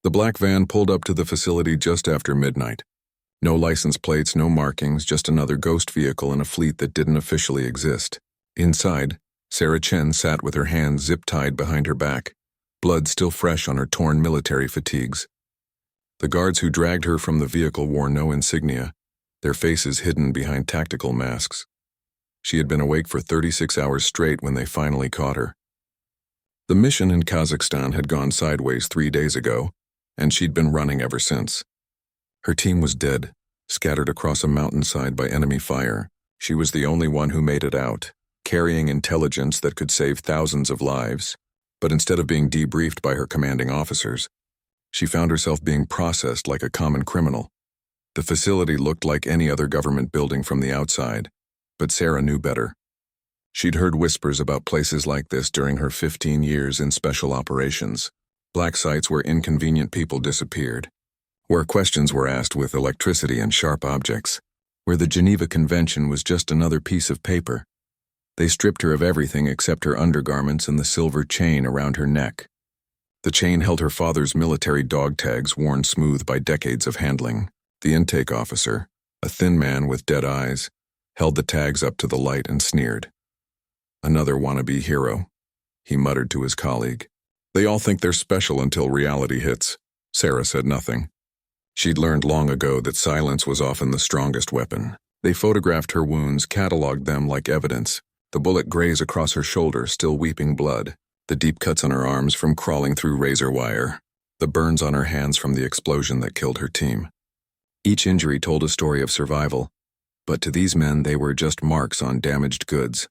The black van pulled up to the facility just after midnight. No license plates, no markings, just another ghost vehicle in a fleet that didn't officially exist. Inside, Sarah Chen sat with her hands zip-tied behind her back, blood still fresh on her torn military fatigues. The guards who dragged her from the vehicle wore no insignia, their faces hidden behind tactical masks. She had been awake for 36 hours straight when they finally caught her. The mission in Kazakhstan had gone sideways 3 days ago, and she'd been running ever since. Her team was dead, scattered across a mountainside by enemy fire. She was the only one who made it out, carrying intelligence that could save thousands of lives. But instead of being debriefed by her commanding officers, she found herself being processed like a common criminal. The facility looked like any other government building from the outside, but Sarah knew better. She'd heard whispers about places like this during her 15 years in special operations, black sites where inconvenient people disappeared, where questions were asked with electricity and sharp objects, where the Geneva Convention was just another piece of paper. They stripped her of everything except her undergarments and the silver chain around her neck. The chain held her father's military dog tags worn smooth by decades of handling. The intake officer, a thin man with dead eyes, held the tags up to the light and sneered. "Another wannabe hero," he muttered to his colleague. "They all think they're special until reality hits." Sarah said nothing. She'd learned long ago that silence was often the strongest weapon. They photographed her wounds, cataloged them like evidence. The bullet grazed across her shoulder, still weeping blood. The deep cuts on her arms from crawling through razor wire. The burns on her hands from the explosion that killed her team. Each injury told a story of survival, but to these men they were just marks on damaged goods.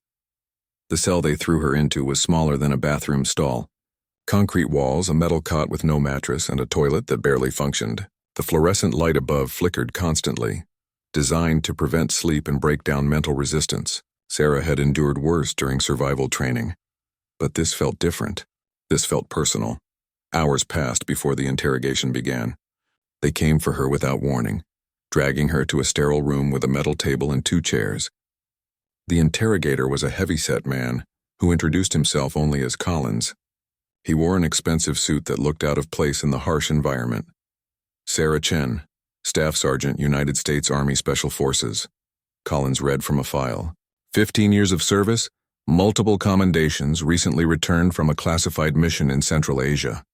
The cell they threw her into was smaller than a bathroom stall. Concrete walls, a metal cot with no mattress, and a toilet that barely functioned. The fluorescent light above flickered constantly, designed to prevent sleep and break down mental resistance. Sarah had endured worse during survival training. But this felt different. This felt personal. Hours passed before the interrogation began. They came for her without warning, dragging her to a sterile room with a metal table and 2 chairs. The interrogator was a heavy-set man who introduced himself only as Collins. He wore an expensive suit that looked out of place in the harsh environment. "Sarah Chen, Staff Sergeant, United States Army Special Forces." Collins read from a file. 15 years of service, multiple commendations, recently returned from a classified mission in Central Asia.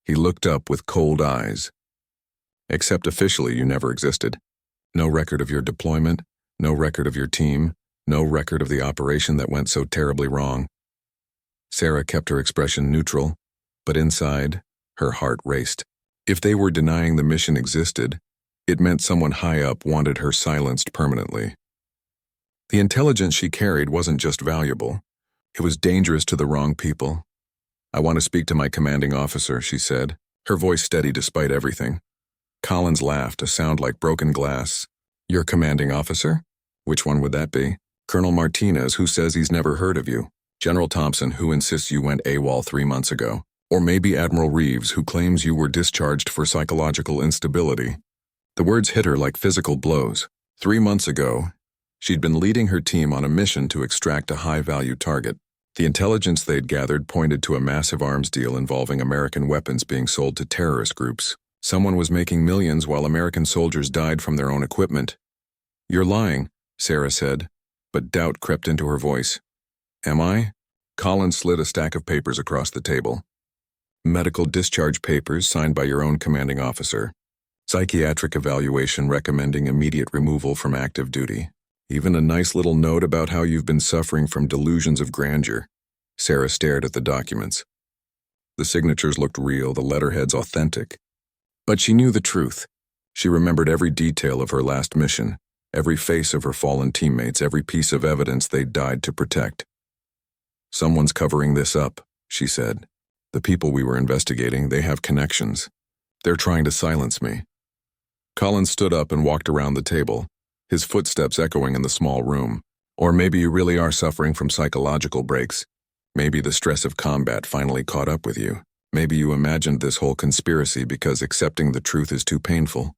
He looked up with cold eyes. "Except officially, you never existed. No record of your deployment, no record of your team, no record of the operation that went so terribly wrong." Sarah kept her expression neutral, but inside, her heart raced. If they were denying the mission existed, it meant someone high up wanted her silenced permanently. The intelligence she carried wasn't just valuable, it was dangerous to the wrong people. "I want to speak to my commanding officer," she said, her voice steady despite everything. Collins laughed, a sound like broken glass. "Your commanding officer? Which one would that be?" "Colonel Martinez, who says he's never heard of you. General Thompson, who insists you went AWOL 3 months ago. Or maybe Admiral Reeves, who claims you were discharged for psychological instability." The words hit her like physical blows. 3 months ago, she'd been leading her team on a mission to extract a high-value target. The intelligence they'd gathered pointed to a massive arms deal involving American weapons being sold to terrorist groups. Someone was making millions while American soldiers died from their own equipment. "You're lying," Sarah said, but doubt crept into her voice. "Am I?" Collins slid a stack of papers across the table. "Medical discharge papers signed by your own commanding officer. Psychiatric evaluation recommending immediate removal from active duty. Even a nice little note about how you've been suffering from delusions of grandeur." Sarah stared at the documents. The signatures looked real, the letterheads authentic. But she knew the truth. She remembered every detail of her last mission, every face of her fallen teammates, every piece of evidence they'd died to protect. "Someone's covering this up," she said. "The people we were investigating, they have connections. They're trying to silence me." Collins stood up and walked around the table, his footsteps echoing in the small room. "Or maybe you really are suffering from psychological breaks. Maybe the stress of combat finally caught up with you. Maybe you imagined this whole conspiracy because accepting the truth is too painful."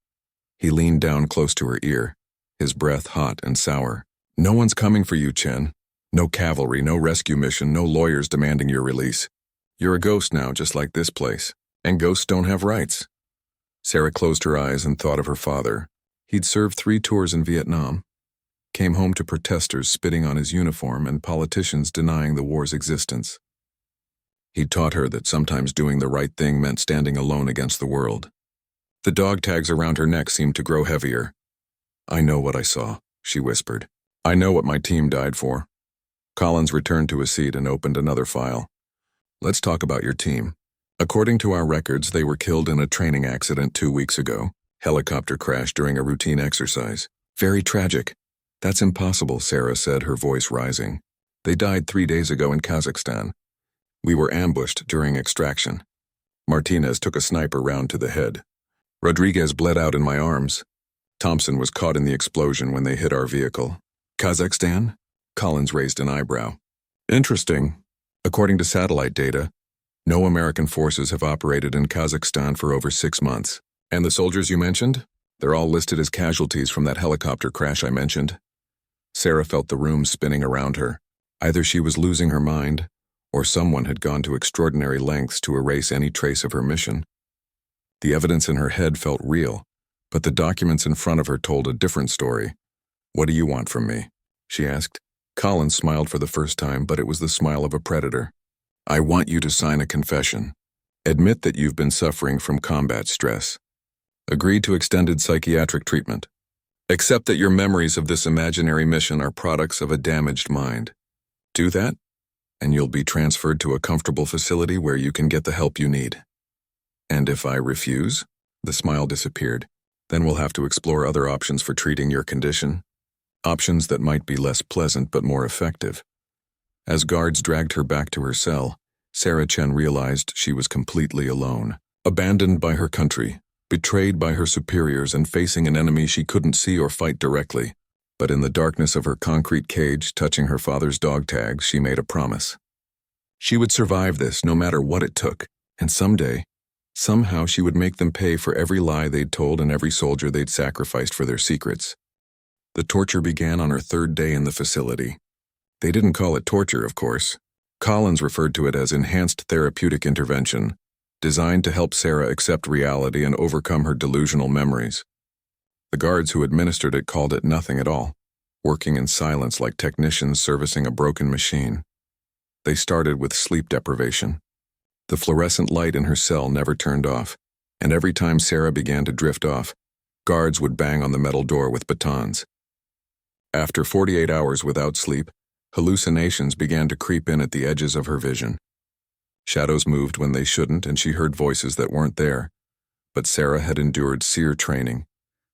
He leaned down close to her ear, his breath hot and sour. "No one's coming for you, Chen. No cavalry, no rescue mission, no lawyers demanding your release. You're a ghost now, just like this place. And ghosts don't have rights. Sarah closed her eyes and thought of her father. He'd served 3 tours in Vietnam, came home to protesters spitting on his uniform and politicians denying the war's existence. He'd taught her that sometimes doing the right thing meant standing alone against the world. The dog tags around her neck seemed to grow heavier. "I know what I saw," she whispered. "I know what my team died for." Collins returned to his seat and opened another file. "Let's talk about your team. According to our records, they were killed in a training accident 2 weeks ago. Helicopter crash during a routine exercise. Very tragic." "That's impossible," Sarah said, her voice rising. "They died 3 days ago in Kazakhstan. We were ambushed during extraction. Martinez took a sniper round to the head. Rodriguez bled out in my arms. Thompson was caught in the explosion when they hit our vehicle." "Kazakhstan?" Collins raised an eyebrow. "Interesting. According to satellite data, no American forces have operated in Kazakhstan for over 6 months. And the soldiers you mentioned? They're all listed as casualties from that helicopter crash I mentioned." Sarah felt the room spinning around her. Either she was losing her mind, or someone had gone to extraordinary lengths to erase any trace of her mission. The evidence in her head felt real, but the documents in front of her told a different story. "What do you want from me?" she asked. Collins smiled for the first time, but it was the smile of a predator. "I want you to sign a confession. Admit that you've been suffering from combat stress. Agree to extended psychiatric treatment. Accept that your memories of this imaginary mission are products of a damaged mind. Do that, and you'll be transferred to a comfortable facility where you can get the help you need. And if I refuse?" The smile disappeared. "Then we'll have to explore other options for treating your condition. Options that might be less pleasant but more effective." As guards dragged her back to her cell, Sarah Chen realized she was completely alone. Abandoned by her country, betrayed by her superiors, and facing an enemy she couldn't see or fight directly. But in the darkness of her concrete cage, touching her father's dog tags, she made a promise. She would survive this no matter what it took, and someday, somehow she would make them pay for every lie they'd told and every soldier they'd sacrificed for their secrets. The torture began on her 3rd day in the facility. They didn't call it torture, of course. Collins referred to it as enhanced therapeutic intervention, designed to help Sarah accept reality and overcome her delusional memories. The guards who administered it called it nothing at all, working in silence like technicians servicing a broken machine. They started with sleep deprivation. The fluorescent light in her cell never turned off, and every time Sarah began to drift off, guards would bang on the metal door with batons. After 48 hours without sleep, hallucinations began to creep in at the edges of her vision. Shadows moved when they shouldn't, and she heard voices that weren't there. But Sarah had endured SEER training,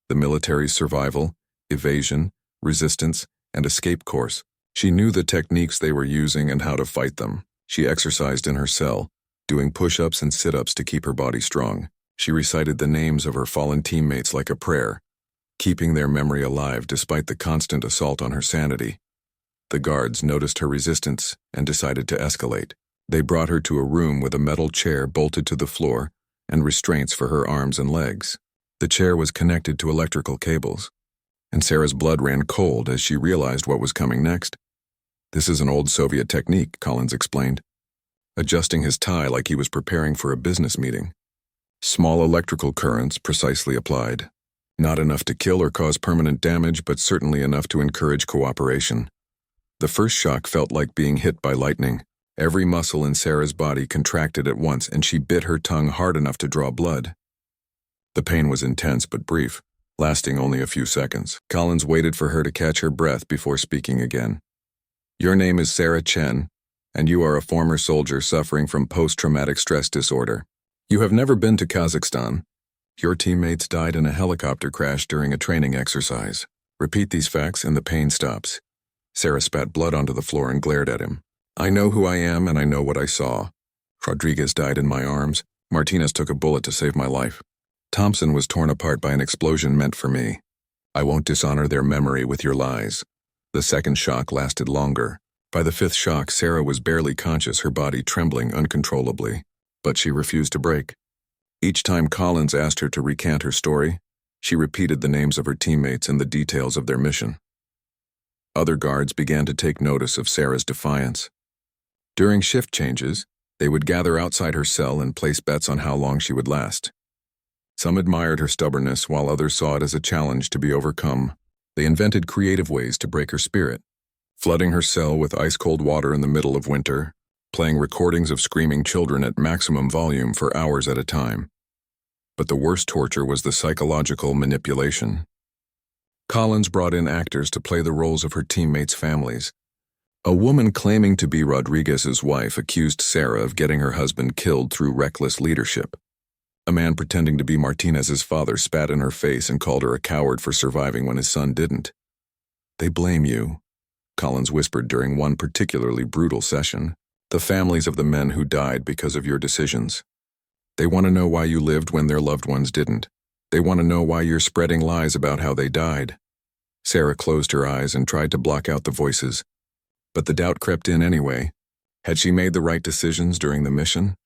the military's survival, evasion, resistance, and escape course. She knew the techniques they were using and how to fight them. She exercised in her cell, doing push-ups and sit-ups to keep her body strong. She recited the names of her fallen teammates like a prayer, keeping their memory alive despite the constant assault on her sanity. The guards noticed her resistance and decided to escalate. They brought her to a room with a metal chair bolted to the floor and restraints for her arms and legs. The chair was connected to electrical cables, and Sarah's blood ran cold as she realized what was coming next. "This is an old Soviet technique," Collins explained, adjusting his tie like he was preparing for a business meeting. Small electrical currents precisely applied. Not enough to kill or cause permanent damage, but certainly enough to encourage cooperation. The first shock felt like being hit by lightning. Every muscle in Sarah's body contracted at once, and she bit her tongue hard enough to draw blood. The pain was intense but brief, lasting only a few seconds. Collins waited for her to catch her breath before speaking again. "Your name is Sarah Chen, and you are a former soldier suffering from post-traumatic stress disorder. You have never been to Kazakhstan. Your teammates died in a helicopter crash during a training exercise. Repeat these facts and the pain stops." Sarah spat blood onto the floor and glared at him. "I know who I am and I know what I saw. Rodriguez died in my arms. Martinez took a bullet to save my life. Thompson was torn apart by an explosion meant for me. I won't dishonor their memory with your lies." The second shock lasted longer. By the 5th shock, Sarah was barely conscious, her body trembling uncontrollably. But she refused to break. Each time Collins asked her to recant her story, she repeated the names of her teammates and the details of their mission. Other guards began to take notice of Sarah's defiance. During shift changes, They would gather outside her cell and place bets on how long she would last. Some admired her stubbornness, while others saw it as a challenge to be overcome. They invented creative ways to break her spirit, flooding her cell with ice-cold water in the middle of winter, playing recordings of screaming children at maximum volume for hours at a time. But the worst torture was the psychological manipulation. Collins brought in actors to play the roles of her teammates' families. A woman claiming to be Rodriguez's wife accused Sarah of getting her husband killed through reckless leadership. A man pretending to be Martinez's father spat in her face and called her a coward for surviving when his son didn't. "They blame you," Collins whispered during one particularly brutal session. "The families of the men who died because of your decisions. They want to know why you lived when their loved ones didn't. They want to know why you're spreading lies about how they died." Sarah closed her eyes and tried to block out the voices. But the doubt crept in anyway. Had she made the right decisions during the mission?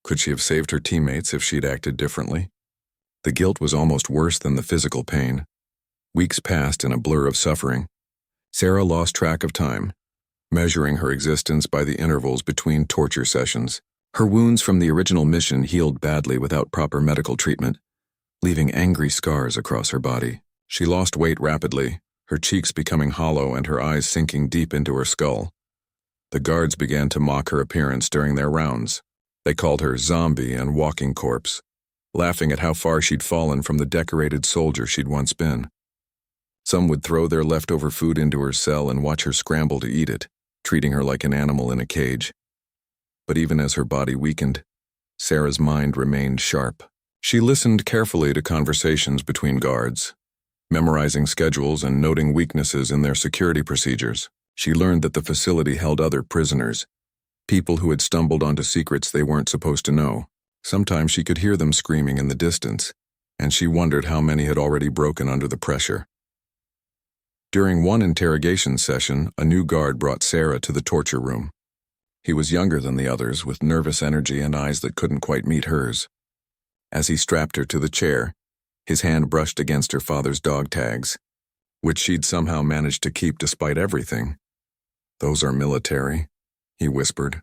Could she have saved her teammates if she'd acted differently? The guilt was almost worse than the physical pain. Weeks passed in a blur of suffering. Sarah lost track of time, measuring her existence by the intervals between torture sessions. Her wounds from the original mission healed badly without proper medical treatment, leaving angry scars across her body. She lost weight rapidly, her cheeks becoming hollow and her eyes sinking deep into her skull. The guards began to mock her appearance during their rounds. They called her zombie and walking corpse, laughing at how far she'd fallen from the decorated soldier she'd once been. Some would throw their leftover food into her cell and watch her scramble to eat it, treating her like an animal in a cage. But even as her body weakened, Sarah's mind remained sharp. She listened carefully to conversations between guards, memorizing schedules and noting weaknesses in their security procedures. She learned that the facility held other prisoners, people who had stumbled onto secrets they weren't supposed to know. Sometimes she could hear them screaming in the distance, and she wondered how many had already broken under the pressure. During one interrogation session, a new guard brought Sarah to the torture room. He was younger than the others, with nervous energy and eyes that couldn't quite meet hers. As he strapped her to the chair, his hand brushed against her father's dog tags, which she'd somehow managed to keep despite everything. "Those are military," he whispered,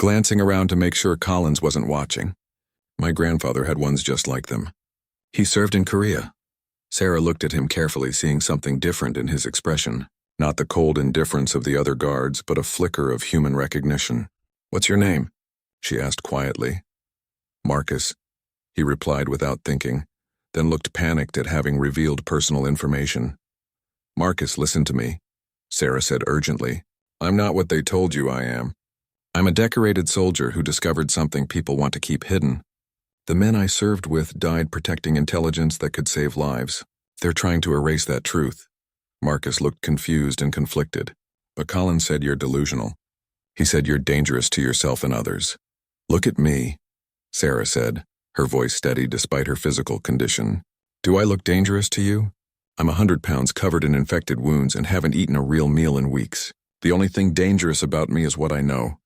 glancing around to make sure Collins wasn't watching. "My grandfather had ones just like them. He served in Korea." Sarah looked at him carefully, seeing something different in his expression. Not the cold indifference of the other guards, but a flicker of human recognition. "What's your name?" she asked quietly. "Marcus," he replied without thinking, then looked panicked at having revealed personal information. "Marcus, listen to me," Sarah said urgently. "I'm not what they told you I am. I'm a decorated soldier who discovered something people want to keep hidden. The men I served with died protecting intelligence that could save lives. They're trying to erase that truth." Marcus looked confused and conflicted. "But Collins said you're delusional. He said you're dangerous to yourself and others." "Look at me," Sarah said, her voice steady despite her physical condition. "Do I look dangerous to you? I'm 100 pounds covered in infected wounds and haven't eaten a real meal in weeks. The only thing dangerous about me is what I know."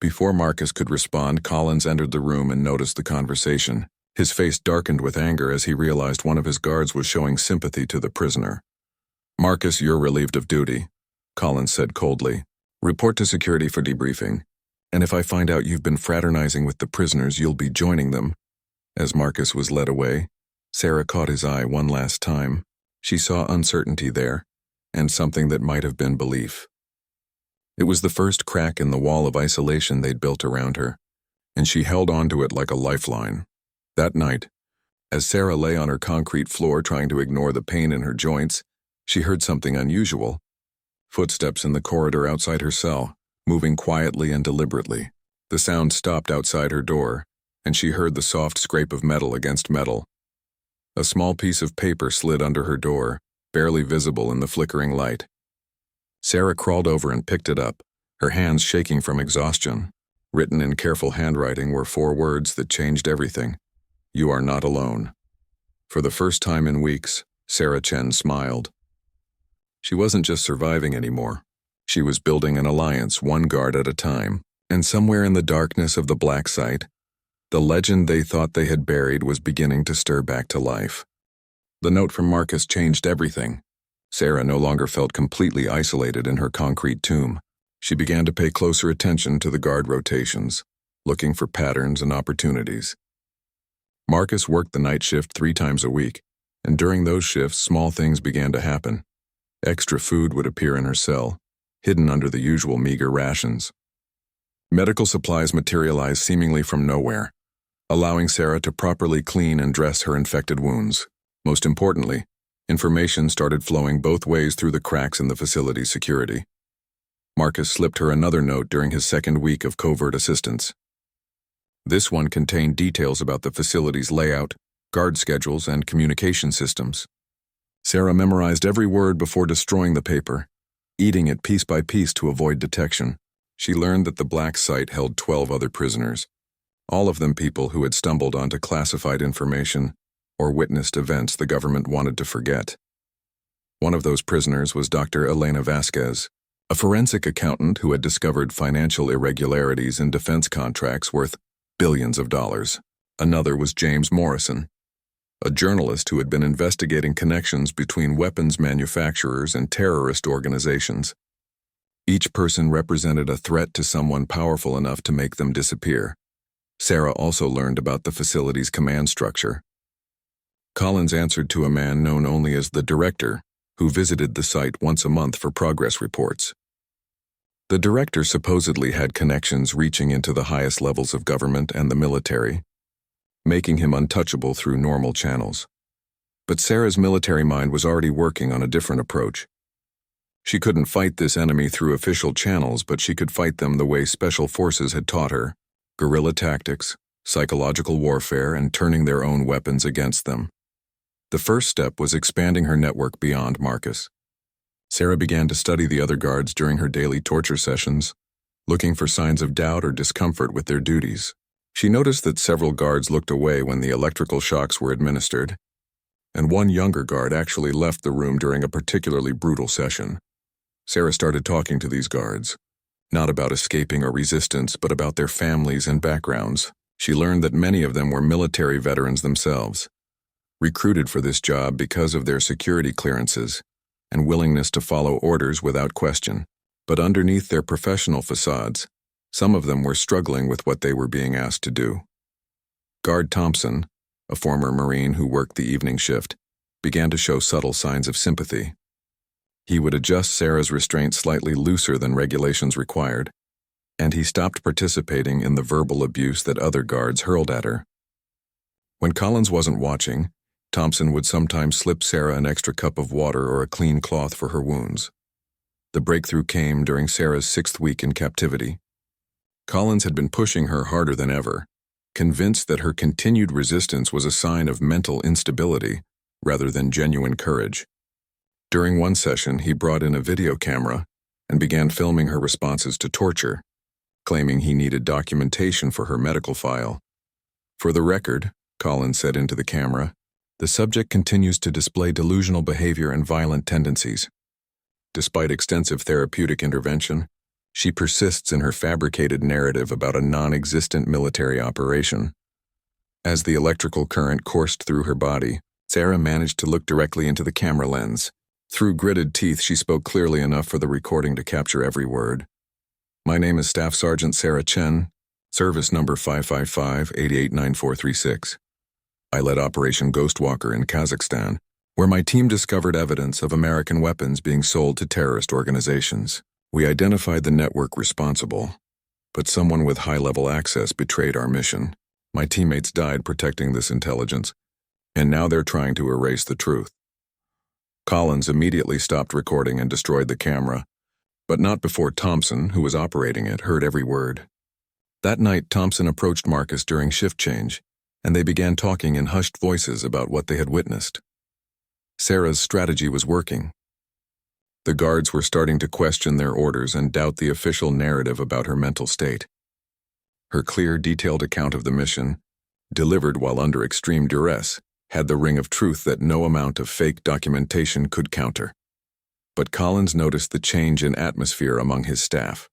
Before Marcus could respond, Collins entered the room and noticed the conversation. His face darkened with anger as he realized one of his guards was showing sympathy to the prisoner. "Marcus, you're relieved of duty," Collins said coldly. "Report to security for debriefing. And if I find out you've been fraternizing with the prisoners, you'll be joining them." As Marcus was led away, Sarah caught his eye one last time. She saw uncertainty there, and something that might have been belief. It was the first crack in the wall of isolation they'd built around her, and she held onto it like a lifeline. That night, as Sarah lay on her concrete floor trying to ignore the pain in her joints, she heard something unusual. Footsteps in the corridor outside her cell, moving quietly and deliberately. The sound stopped outside her door, and she heard the soft scrape of metal against metal. A small piece of paper slid under her door, barely visible in the flickering light. Sarah crawled over and picked it up, her hands shaking from exhaustion. Written in careful handwriting were 4 words that changed everything. "You are not alone." For the first time in weeks, Sarah Chen smiled. She wasn't just surviving anymore. She was building an alliance, one guard at a time. And somewhere in the darkness of the blacksite, the legend they thought they had buried was beginning to stir back to life. The note from Marcus changed everything. Sarah no longer felt completely isolated in her concrete tomb. She began to pay closer attention to the guard rotations. looking for patterns and opportunities. Marcus worked the night shift 3 times a week, and during those shifts, small things began to happen. Extra food would appear in her cell, hidden under the usual meager rations. Medical supplies materialized seemingly from nowhere, allowing Sarah to properly clean and dress her infected wounds. Most importantly, information started flowing both ways through the cracks in the facility's security. Marcus slipped her another note during his second week of covert assistance. This one contained details about the facility's layout, guard schedules, and communication systems. Sarah memorized every word before destroying the paper, eating it piece by piece to avoid detection. She learned that the blacksite held 12 other prisoners, all of them people who had stumbled onto classified information or witnessed events the government wanted to forget. One of those prisoners was Dr. Elena Vasquez, a forensic accountant who had discovered financial irregularities in defense contracts worth billions of dollars. Another was James Morrison, a journalist who had been investigating connections between weapons manufacturers and terrorist organizations. Each person represented a threat to someone powerful enough to make them disappear. Sarah also learned about the facility's command structure. Collins answered to a man known only as the director, who visited the site once a month for progress reports. The director supposedly had connections reaching into the highest levels of government and the military, making him untouchable through normal channels. But Sarah's military mind was already working on a different approach. She couldn't fight this enemy through official channels, but she could fight them the way special forces had taught her: guerrilla tactics, psychological warfare, and turning their own weapons against them. The first step was expanding her network beyond Marcus. Sarah began to study the other guards during her daily torture sessions, looking for signs of doubt or discomfort with their duties. She noticed that several guards looked away when the electrical shocks were administered, and one younger guard actually left the room during a particularly brutal session. Sarah started talking to these guards, not about escaping or resistance, but about their families and backgrounds. She learned that many of them were military veterans themselves, recruited for this job because of their security clearances and willingness to follow orders without question. But underneath their professional facades, some of them were struggling with what they were being asked to do. Guard Thompson, a former Marine who worked the evening shift, began to show subtle signs of sympathy. He would adjust Sarah's restraint slightly looser than regulations required, and he stopped participating in the verbal abuse that other guards hurled at her. When Collins wasn't watching, Thompson would sometimes slip Sarah an extra cup of water or a clean cloth for her wounds. The breakthrough came during Sarah's 6th week in captivity. Collins had been pushing her harder than ever, convinced that her continued resistance was a sign of mental instability rather than genuine courage. During one session, he brought in a video camera and began filming her responses to torture, claiming he needed documentation for her medical file. "For the record," Collins said into the camera, "the subject continues to display delusional behavior and violent tendencies. Despite extensive therapeutic intervention, she persists in her fabricated narrative about a non-existent military operation." As the electrical current coursed through her body, Sarah managed to look directly into the camera lens. Through gritted teeth, she spoke clearly enough for the recording to capture every word. "My name is Staff Sergeant Sarah Chen, service number 555-889436. I led Operation Ghostwalker in Kazakhstan, where my team discovered evidence of American weapons being sold to terrorist organizations. We identified the network responsible, but someone with high-level access betrayed our mission. My teammates died protecting this intelligence, and now they're trying to erase the truth." Collins immediately stopped recording and destroyed the camera, but not before Thompson, who was operating it, heard every word. That night, Thompson approached Marcus during shift change, and they began talking in hushed voices about what they had witnessed. Sarah's strategy was working. The guards were starting to question their orders and doubt the official narrative about her mental state. Her clear, detailed account of the mission, delivered while under extreme duress, had the ring of truth that no amount of fake documentation could counter. But Collins noticed the change in atmosphere among his staff.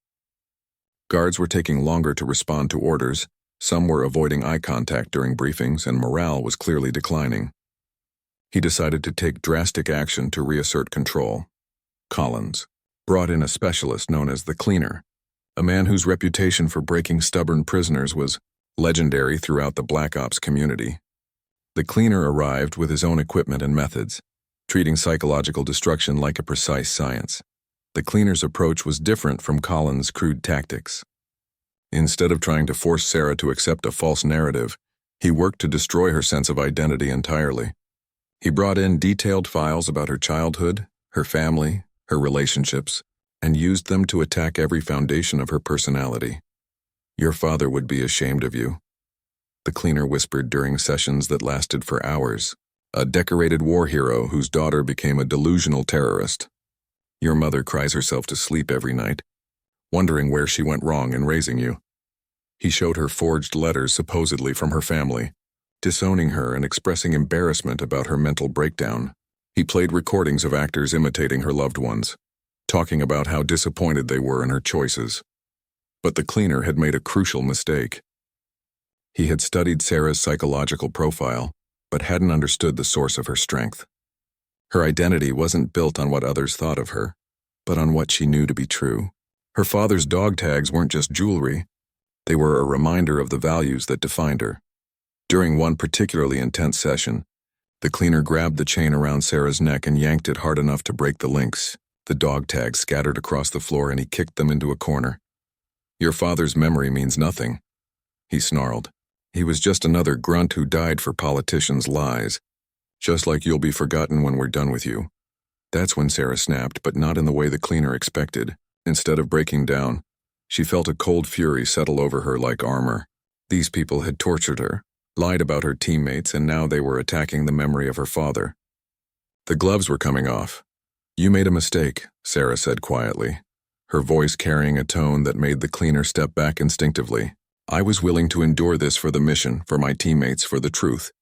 Guards were taking longer to respond to orders, some were avoiding eye contact during briefings, and morale was clearly declining. He decided to take drastic action to reassert control. Collins brought in a specialist known as the Cleaner, a man whose reputation for breaking stubborn prisoners was legendary throughout the Black Ops community. The cleaner arrived with his own equipment and methods, treating psychological destruction like a precise science. The cleaner's approach was different from Colin's crude tactics. Instead of trying to force Sarah to accept a false narrative, he worked to destroy her sense of identity entirely. He brought in detailed files about her childhood, her family, her relationships, and used them to attack every foundation of her personality. "Your father would be ashamed of you," the cleaner whispered during sessions that lasted for hours. "A decorated war hero whose daughter became a delusional terrorist. Your mother cries herself to sleep every night, wondering where she went wrong in raising you." He showed her forged letters supposedly from her family, disowning her and expressing embarrassment about her mental breakdown. He played recordings of actors imitating her loved ones, talking about how disappointed they were in her choices. But the cleaner had made a crucial mistake. He had studied Sarah's psychological profile, but hadn't understood the source of her strength. Her identity wasn't built on what others thought of her, but on what she knew to be true. Her father's dog tags weren't just jewelry. They were a reminder of the values that defined her. During one particularly intense session, the cleaner grabbed the chain around Sarah's neck and yanked it hard enough to break the links. The dog tags scattered across the floor and he kicked them into a corner. "Your father's memory means nothing," he snarled. "He was just another grunt who died for politicians' lies. Just like you'll be forgotten when we're done with you." That's when Sarah snapped, but not in the way the cleaner expected. Instead of breaking down, she felt a cold fury settle over her like armor. These people had tortured her, lied about her teammates, and now they were attacking the memory of her father. The gloves were coming off. "You made a mistake," Sarah said quietly, her voice carrying a tone that made the cleaner step back instinctively. "I was willing to endure this for the mission, for my teammates, for the truth.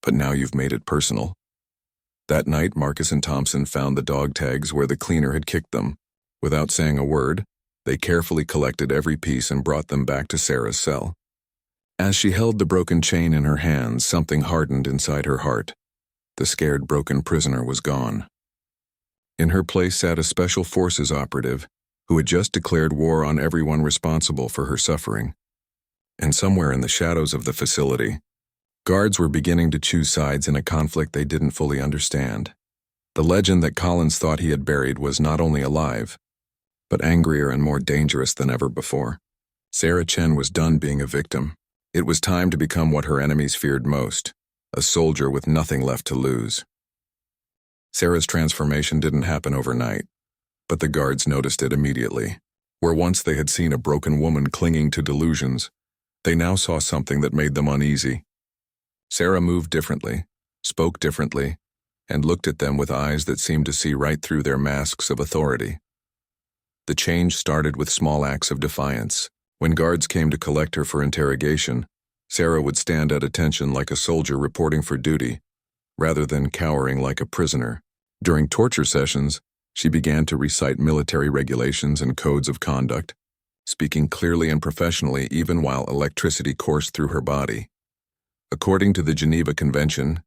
But now you've made it personal." That night, Marcus and Thompson found the dog tags where the cleaner had kicked them. Without saying a word, they carefully collected every piece and brought them back to Sarah's cell. As she held the broken chain in her hands, something hardened inside her heart. The scared, broken prisoner was gone. In her place sat a special forces operative who had just declared war on everyone responsible for her suffering. And somewhere in the shadows of the facility, guards were beginning to choose sides in a conflict they didn't fully understand. The legend that Collins thought he had buried was not only alive, but angrier and more dangerous than ever before. Sarah Chen was done being a victim. It was time to become what her enemies feared most, a soldier with nothing left to lose. Sarah's transformation didn't happen overnight, but the guards noticed it immediately. Where once they had seen a broken woman clinging to delusions, they now saw something that made them uneasy. Sarah moved differently, spoke differently, and looked at them with eyes that seemed to see right through their masks of authority. The change started with small acts of defiance. When guards came to collect her for interrogation, Sarah would stand at attention like a soldier reporting for duty, rather than cowering like a prisoner. During torture sessions, she began to recite military regulations and codes of conduct, speaking clearly and professionally even while electricity coursed through her body. According to the Geneva Convention,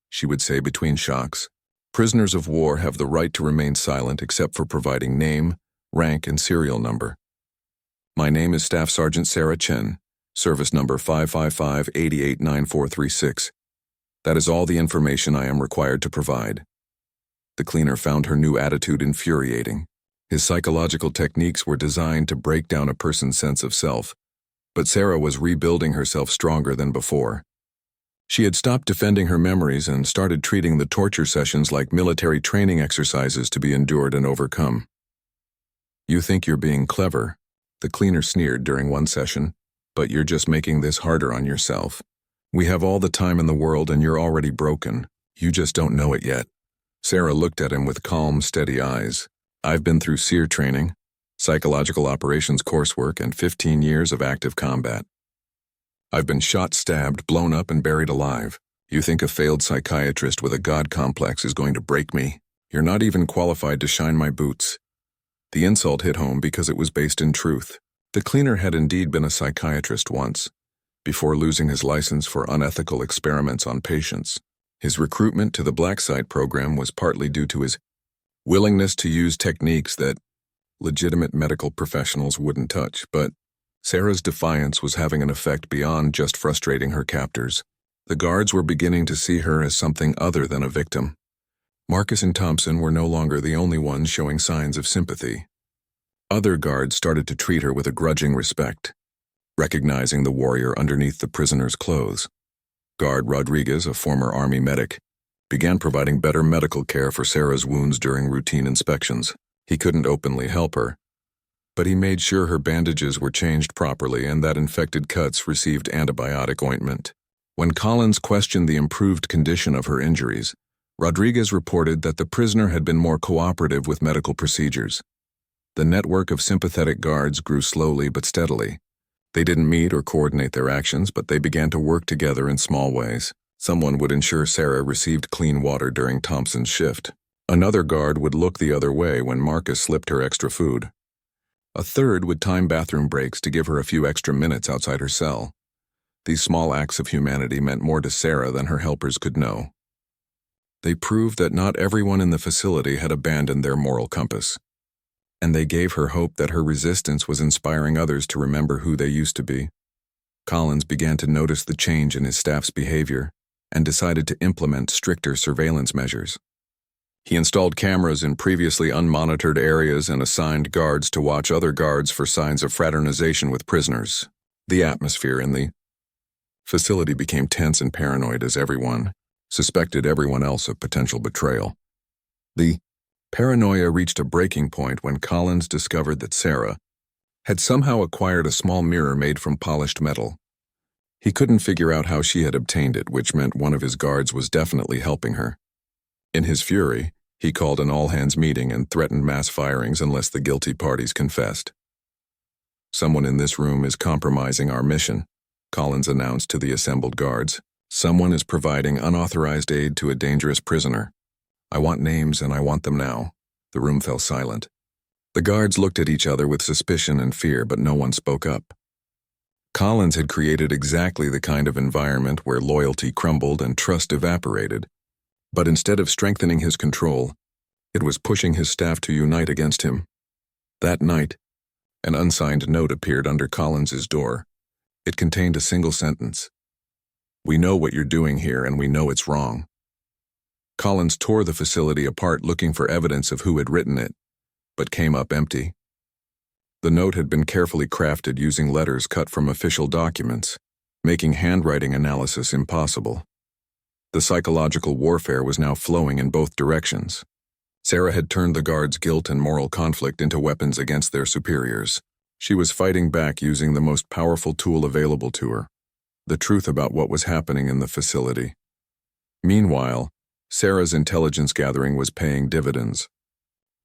she would say between shocks, prisoners of war have the right to remain silent except for providing name, rank, and serial number. My name is Staff Sergeant Sarah Chen, service number 555-889436. That is all the information I am required to provide. The cleaner found her new attitude infuriating. His psychological techniques were designed to break down a person's sense of self, but Sarah was rebuilding herself stronger than before. She had stopped defending her memories and started treating the torture sessions like military training exercises to be endured and overcome. You think you're being clever, the cleaner sneered during one session, but you're just making this harder on yourself. We have all the time in the world and you're already broken. You just don't know it yet. Sarah looked at him with calm, steady eyes. I've been through SEER training, psychological operations coursework, and 15 years of active combat. I've been shot, stabbed, blown up, and buried alive. You think a failed psychiatrist with a God complex is going to break me? You're not even qualified to shine my boots. The insult hit home because it was based in truth. The cleaner had indeed been a psychiatrist once, before losing his license for unethical experiments on patients. His recruitment to the blacksite program was partly due to his willingness to use techniques that legitimate medical professionals wouldn't touch, but Sarah's defiance was having an effect beyond just frustrating her captors. The guards were beginning to see her as something other than a victim. Marcus and Thompson were no longer the only ones showing signs of sympathy. Other guards started to treat her with a grudging respect, recognizing the warrior underneath the prisoner's clothes. Guard Rodriguez, a former Army medic, began providing better medical care for Sarah's wounds during routine inspections. He couldn't openly help her, but he made sure her bandages were changed properly and that infected cuts received antibiotic ointment. When Collins questioned the improved condition of her injuries, Rodriguez reported that the prisoner had been more cooperative with medical procedures. The network of sympathetic guards grew slowly but steadily. They didn't meet or coordinate their actions, but they began to work together in small ways. Someone would ensure Sarah received clean water during Thompson's shift. Another guard would look the other way when Marcus slipped her extra food. A third would time bathroom breaks to give her a few extra minutes outside her cell. These small acts of humanity meant more to Sarah than her helpers could know. They proved that not everyone in the facility had abandoned their moral compass, and they gave her hope that her resistance was inspiring others to remember who they used to be. Collins began to notice the change in his staff's behavior and decided to implement stricter surveillance measures. He installed cameras in previously unmonitored areas and assigned guards to watch other guards for signs of fraternization with prisoners. The atmosphere in the facility became tense and paranoid as everyone suspected everyone else of potential betrayal. The paranoia reached a breaking point when Collins discovered that Sarah had somehow acquired a small mirror made from polished metal. He couldn't figure out how she had obtained it, which meant one of his guards was definitely helping her. In his fury, he called an all-hands meeting and threatened mass firings unless the guilty parties confessed. "Someone in this room is compromising our mission," Collins announced to the assembled guards. "Someone is providing unauthorized aid to a dangerous prisoner. I want names and I want them now." The room fell silent. The guards looked at each other with suspicion and fear, but no one spoke up. Collins had created exactly the kind of environment where loyalty crumbled and trust evaporated. But instead of strengthening his control, it was pushing his staff to unite against him. That night, an unsigned note appeared under Collins's door. It contained a single sentence: "We know what you're doing here and we know it's wrong." Collins tore the facility apart looking for evidence of who had written it, but came up empty. The note had been carefully crafted using letters cut from official documents, making handwriting analysis impossible. The psychological warfare was now flowing in both directions. Sarah had turned the guards' guilt and moral conflict into weapons against their superiors. She was fighting back using the most powerful tool available to her: the truth about what was happening in the facility. Meanwhile, Sarah's intelligence gathering was paying dividends.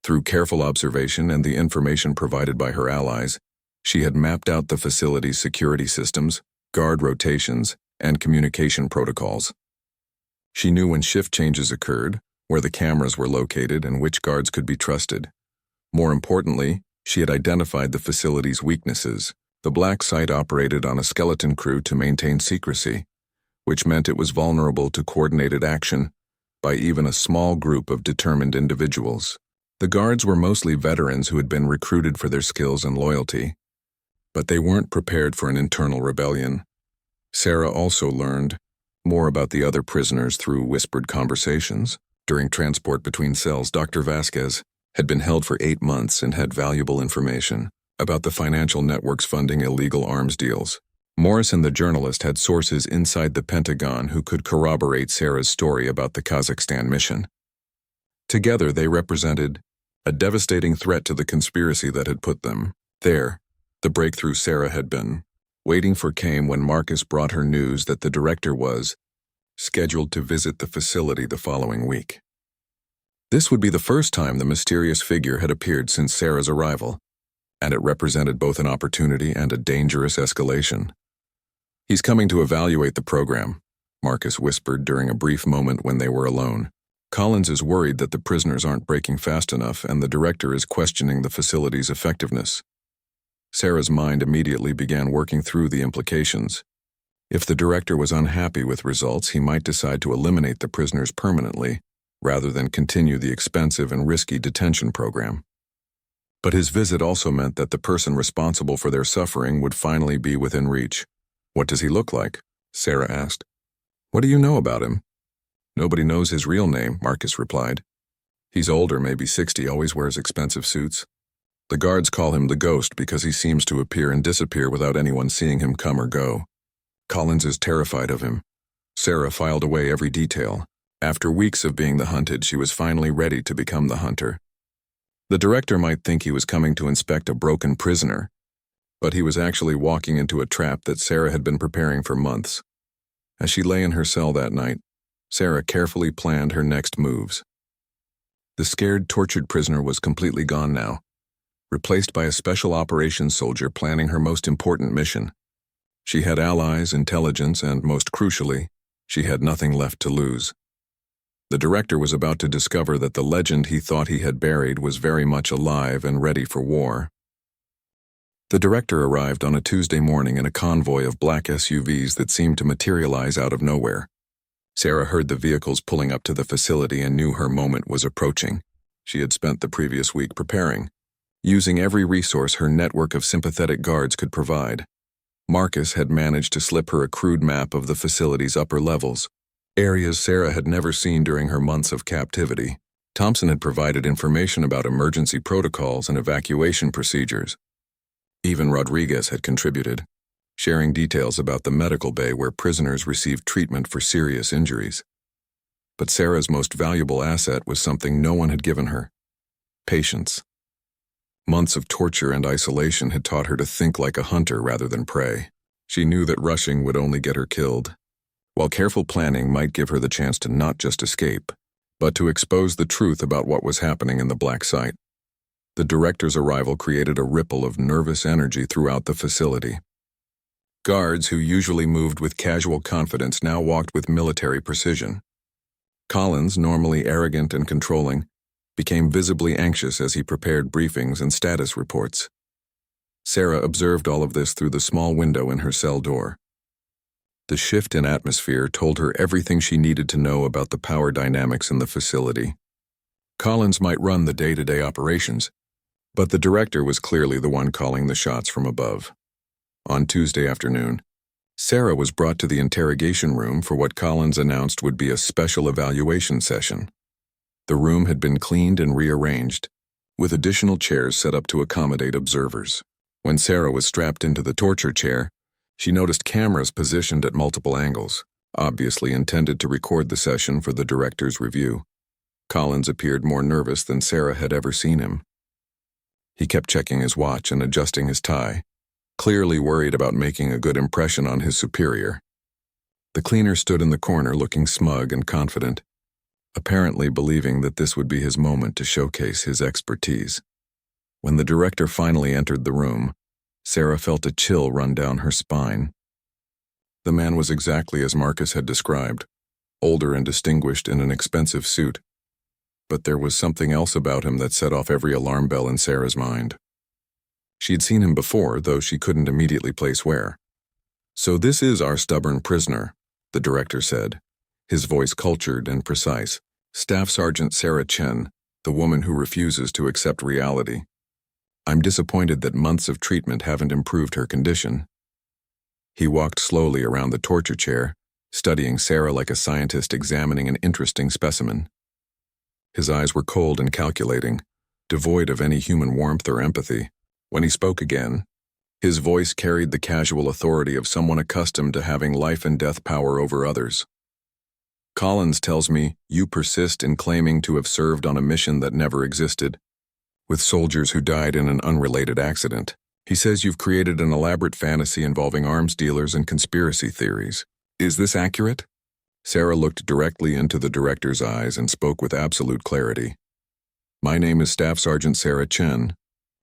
Through careful observation and the information provided by her allies, she had mapped out the facility's security systems, guard rotations, and communication protocols. She knew when shift changes occurred, where the cameras were located, and which guards could be trusted. More importantly, she had identified the facility's weaknesses. The blacksite operated on a skeleton crew to maintain secrecy, which meant it was vulnerable to coordinated action by even a small group of determined individuals. The guards were mostly veterans who had been recruited for their skills and loyalty, but they weren't prepared for an internal rebellion. Sarah also learned more about the other prisoners through whispered conversations. During transport between cells, Dr. Vasquez had been held for 8 months and had valuable information about the financial networks funding illegal arms deals. Morrison, the journalist, had sources inside the Pentagon who could corroborate Sarah's story about the Kazakhstan mission. Together, they represented a devastating threat to the conspiracy that had put them there. The breakthrough Sarah had been waiting for came when Marcus brought her news that the director was scheduled to visit the facility the following week. This would be the first time the mysterious figure had appeared since Sarah's arrival, and it represented both an opportunity and a dangerous escalation. "He's coming to evaluate the program," Marcus whispered during a brief moment when they were alone. "Collins is worried that the prisoners aren't breaking fast enough, and the director is questioning the facility's effectiveness." Sarah's mind immediately began working through the implications. If the director was unhappy with results, he might decide to eliminate the prisoners permanently, rather than continue the expensive and risky detention program. But his visit also meant that the person responsible for their suffering would finally be within reach. "What does he look like?" Sarah asked. "What do you know about him?" "Nobody knows his real name," Marcus replied. "He's older, maybe 60, always wears expensive suits. The guards call him the Ghost because he seems to appear and disappear without anyone seeing him come or go. Collins is terrified of him." Sarah filed away every detail. After weeks of being the hunted, she was finally ready to become the hunter. The director might think he was coming to inspect a broken prisoner, but he was actually walking into a trap that Sarah had been preparing for months. As she lay in her cell that night, Sarah carefully planned her next moves. The scared, tortured prisoner was completely gone now, replaced by a special operations soldier planning her most important mission. She had allies, intelligence, and, most crucially, she had nothing left to lose. The director was about to discover that the legend he thought he had buried was very much alive and ready for war. The director arrived on a Tuesday morning in a convoy of black SUVs that seemed to materialize out of nowhere. Sarah heard the vehicles pulling up to the facility and knew her moment was approaching. She had spent the previous week preparing, using every resource her network of sympathetic guards could provide. Marcus had managed to slip her a crude map of the facility's upper levels, areas Sarah had never seen during her months of captivity. Thompson had provided information about emergency protocols and evacuation procedures. Even Rodriguez had contributed, sharing details about the medical bay where prisoners received treatment for serious injuries. But Sarah's most valuable asset was something no one had given her: patience. Months of torture and isolation had taught her to think like a hunter rather than prey. She knew that rushing would only get her killed, while careful planning might give her the chance to not just escape, but to expose the truth about what was happening in the black site. The director's arrival created a ripple of nervous energy throughout the facility. Guards who usually moved with casual confidence now walked with military precision. Collins, normally arrogant and controlling, became visibly anxious as he prepared briefings and status reports. Sarah observed all of this through the small window in her cell door. The shift in atmosphere told her everything she needed to know about the power dynamics in the facility. Collins might run the day-to-day operations, but the director was clearly the one calling the shots from above. On Tuesday afternoon, Sarah was brought to the interrogation room for what Collins announced would be a special evaluation session. The room had been cleaned and rearranged, with additional chairs set up to accommodate observers. When Sarah was strapped into the torture chair, she noticed cameras positioned at multiple angles, obviously intended to record the session for the director's review. Collins appeared more nervous than Sarah had ever seen him. He kept checking his watch and adjusting his tie, clearly worried about making a good impression on his superior. The cleaner stood in the corner looking smug and confident, apparently believing that this would be his moment to showcase his expertise. When the director finally entered the room, Sarah felt a chill run down her spine. The man was exactly as Marcus had described, older and distinguished in an expensive suit. But there was something else about him that set off every alarm bell in Sarah's mind. She'd seen him before, though she couldn't immediately place where. "So this is our stubborn prisoner," the director said, his voice cultured and precise. "Staff Sergeant Sarah Chen, the woman who refuses to accept reality. I'm disappointed that months of treatment haven't improved her condition." He walked slowly around the torture chair, studying Sarah like a scientist examining an interesting specimen. His eyes were cold and calculating, devoid of any human warmth or empathy. When he spoke again, his voice carried the casual authority of someone accustomed to having life and death power over others. "Collins tells me you persist in claiming to have served on a mission that never existed, with soldiers who died in an unrelated accident. He says you've created an elaborate fantasy involving arms dealers and conspiracy theories. Is this accurate?" Sarah looked directly into the director's eyes and spoke with absolute clarity. "My name is Staff Sergeant Sarah Chen,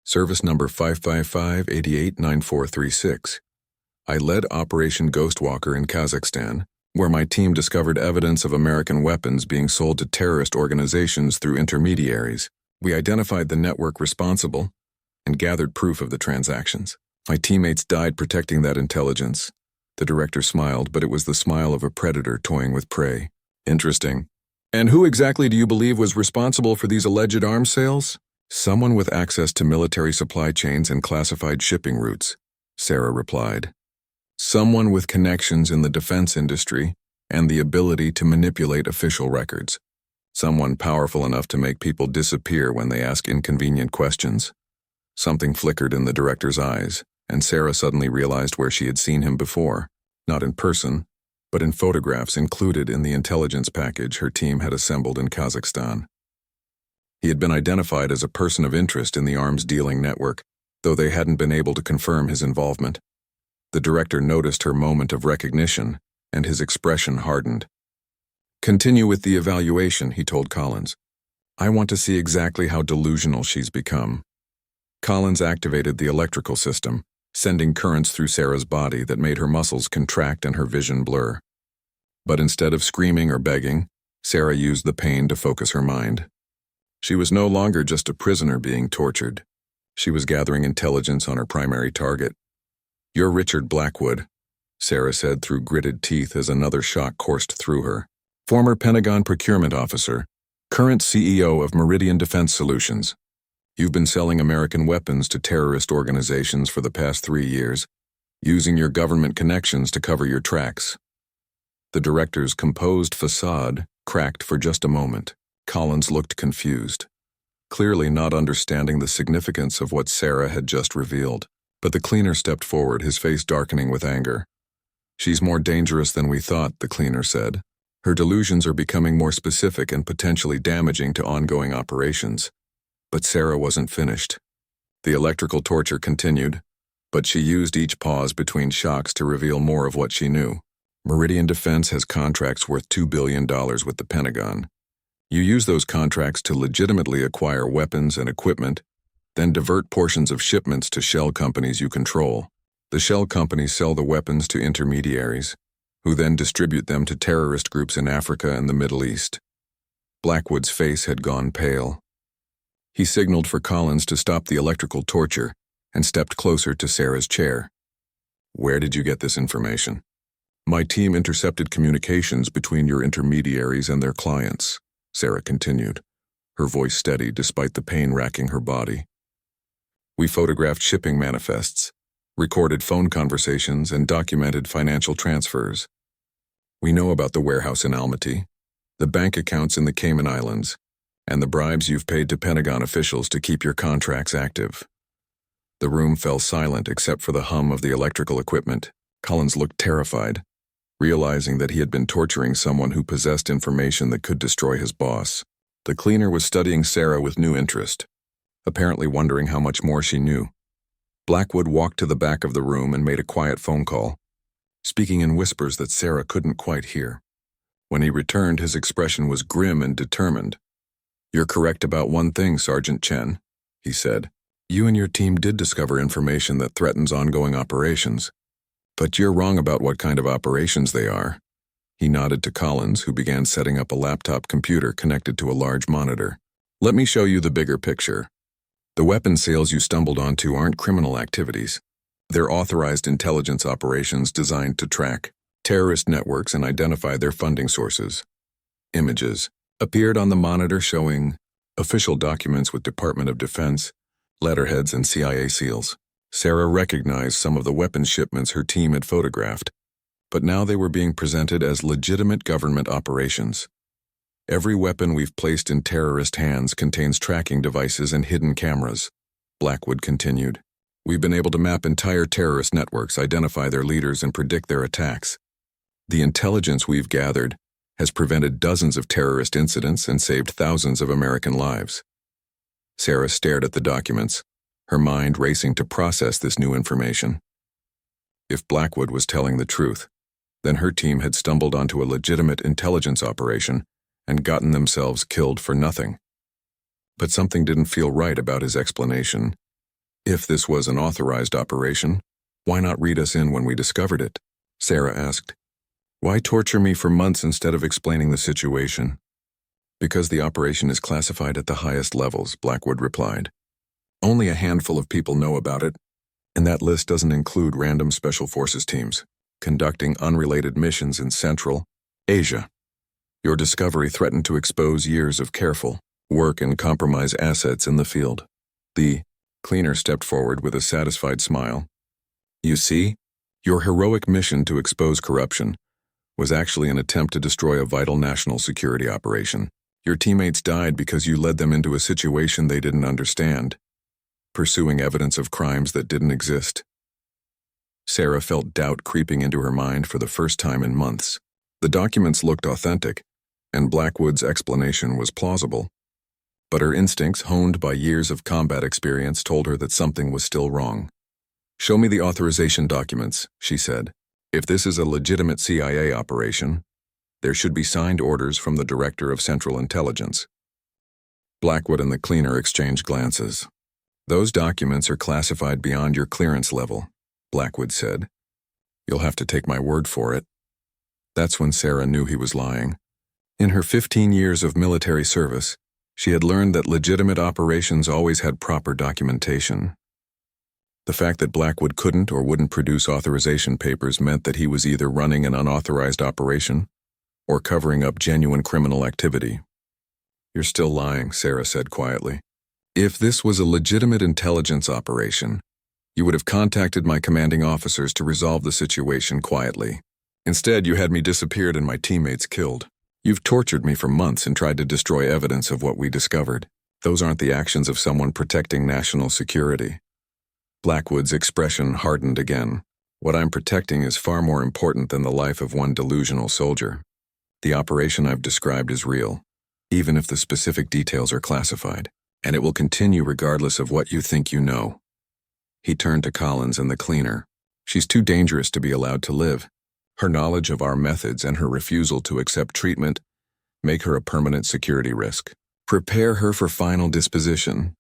service number 555-889436. I led Operation Ghostwalker in Kazakhstan, where my team discovered evidence of American weapons being sold to terrorist organizations through intermediaries. We identified the network responsible and gathered proof of the transactions. My teammates died protecting that intelligence." The director smiled, but it was the smile of a predator toying with prey. "Interesting. And who exactly do you believe was responsible for these alleged arms sales?" Someone with access to military supply chains and classified shipping routes, Sarah replied. Someone with connections in the defense industry and the ability to manipulate official records. Someone powerful enough to make people disappear when they ask inconvenient questions. Something flickered in the director's eyes, and Sarah suddenly realized where she had seen him before, not in person, but in photographs included in the intelligence package her team had assembled in Kazakhstan. He had been identified as a person of interest in the arms dealing network, though they hadn't been able to confirm his involvement. The director noticed her moment of recognition, and his expression hardened. Continue with the evaluation, he told Collins. I want to see exactly how delusional she's become. Collins activated the electrical system, sending currents through Sarah's body that made her muscles contract and her vision blur. But instead of screaming or begging, Sarah used the pain to focus her mind. She was no longer just a prisoner being tortured. She was gathering intelligence on her primary target. You're Richard Blackwood, Sarah said through gritted teeth as another shock coursed through her. Former Pentagon procurement officer, current CEO of Meridian Defense Solutions. You've been selling American weapons to terrorist organizations for the past 3 years, using your government connections to cover your tracks. The director's composed facade cracked for just a moment. Collins looked confused, clearly not understanding the significance of what Sarah had just revealed. But the cleaner stepped forward, his face darkening with anger. She's more dangerous than we thought, the cleaner said. Her delusions are becoming more specific and potentially damaging to ongoing operations. But Sarah wasn't finished. The electrical torture continued, but she used each pause between shocks to reveal more of what she knew. Meridian Defense has contracts worth $2 billion with the Pentagon. You use those contracts to legitimately acquire weapons and equipment, then divert portions of shipments to shell companies you control. The shell companies sell the weapons to intermediaries, who then distribute them to terrorist groups in Africa and the Middle East. Blackwood's face had gone pale. He signaled for Collins to stop the electrical torture and stepped closer to Sarah's chair. Where did you get this information? My team intercepted communications between your intermediaries and their clients, Sarah continued, her voice steady despite the pain racking her body. We photographed shipping manifests, recorded phone conversations, and documented financial transfers. We know about the warehouse in Almaty, the bank accounts in the Cayman Islands, and the bribes you've paid to Pentagon officials to keep your contracts active. The room fell silent except for the hum of the electrical equipment. Collins looked terrified, realizing that he had been torturing someone who possessed information that could destroy his boss. The cleaner was studying Sarah with new interest, apparently wondering how much more she knew. Blackwood walked to the back of the room and made a quiet phone call, speaking in whispers that Sarah couldn't quite hear. When he returned, his expression was grim and determined. You're correct about one thing, Sergeant Chen, he said. You and your team did discover information that threatens ongoing operations. But you're wrong about what kind of operations they are. He nodded to Collins, who began setting up a laptop computer connected to a large monitor. Let me show you the bigger picture. The weapons sales you stumbled onto aren't criminal activities. They're authorized intelligence operations designed to track terrorist networks and identify their funding sources. Images appeared on the monitor showing official documents with Department of Defense, letterheads, and CIA seals. Sarah recognized some of the weapons shipments her team had photographed, but now they were being presented as legitimate government operations. Every weapon we've placed in terrorist hands contains tracking devices and hidden cameras, Blackwood continued. We've been able to map entire terrorist networks, identify their leaders, and predict their attacks. The intelligence we've gathered has prevented dozens of terrorist incidents and saved thousands of American lives. Sarah stared at the documents, her mind racing to process this new information. If Blackwood was telling the truth, then her team had stumbled onto a legitimate intelligence operation and gotten themselves killed for nothing. But something didn't feel right about his explanation. If this was an authorized operation, why not read us in when we discovered it? Sarah asked. Why torture me for months instead of explaining the situation? Because the operation is classified at the highest levels, Blackwood replied. Only a handful of people know about it, and that list doesn't include random special forces teams conducting unrelated missions in Central Asia. Your discovery threatened to expose years of careful work and compromise assets in the field. The cleaner stepped forward with a satisfied smile. You see, your heroic mission to expose corruption was actually an attempt to destroy a vital national security operation. Your teammates died because you led them into a situation they didn't understand, pursuing evidence of crimes that didn't exist. Sarah felt doubt creeping into her mind for the first time in months. The documents looked authentic, and Blackwood's explanation was plausible. But her instincts, honed by years of combat experience, told her that something was still wrong. Show me the authorization documents, she said. If this is a legitimate CIA operation, there should be signed orders from the Director of Central Intelligence. Blackwood and the cleaner exchanged glances. Those documents are classified beyond your clearance level, Blackwood said. You'll have to take my word for it. That's when Sarah knew he was lying. In her 15 years of military service, she had learned that legitimate operations always had proper documentation. The fact that Blackwood couldn't or wouldn't produce authorization papers meant that he was either running an unauthorized operation or covering up genuine criminal activity. You're still lying, Sarah said quietly. If this was a legitimate intelligence operation, you would have contacted my commanding officers to resolve the situation quietly. Instead, you had me disappeared and my teammates killed. You've tortured me for months and tried to destroy evidence of what we discovered. Those aren't the actions of someone protecting national security. Blackwood's expression hardened again. What I'm protecting is far more important than the life of one delusional soldier. The operation I've described is real, even if the specific details are classified, and it will continue regardless of what you think you know. He turned to Collins and the cleaner. She's too dangerous to be allowed to live. Her knowledge of our methods and her refusal to accept treatment make her a permanent security risk. Prepare her for final disposition.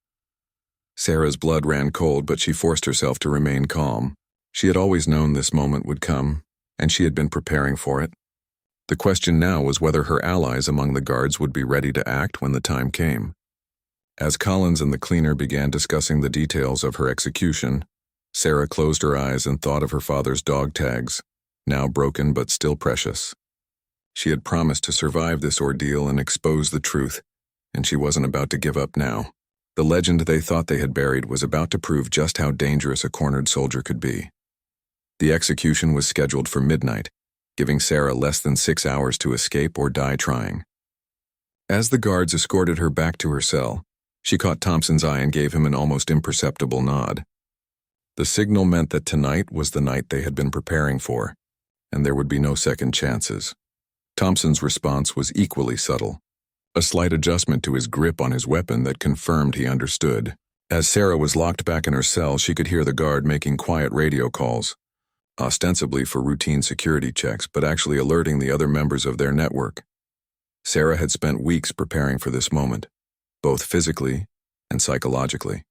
Sarah's blood ran cold, but she forced herself to remain calm. She had always known this moment would come, and she had been preparing for it. The question now was whether her allies among the guards would be ready to act when the time came. As Collins and the cleaner began discussing the details of her execution, Sarah closed her eyes and thought of her father's dog tags, now broken but still precious. She had promised to survive this ordeal and expose the truth, and she wasn't about to give up now. The legend they thought they had buried was about to prove just how dangerous a cornered soldier could be. The execution was scheduled for midnight, giving Sarah less than 6 hours to escape or die trying. As the guards escorted her back to her cell, she caught Thompson's eye and gave him an almost imperceptible nod. The signal meant that tonight was the night they had been preparing for, and there would be no second chances. Thompson's response was equally subtle, a slight adjustment to his grip on his weapon that confirmed he understood. As Sarah was locked back in her cell, she could hear the guard making quiet radio calls, ostensibly for routine security checks, but actually alerting the other members of their network. Sarah had spent weeks preparing for this moment, both physically and psychologically.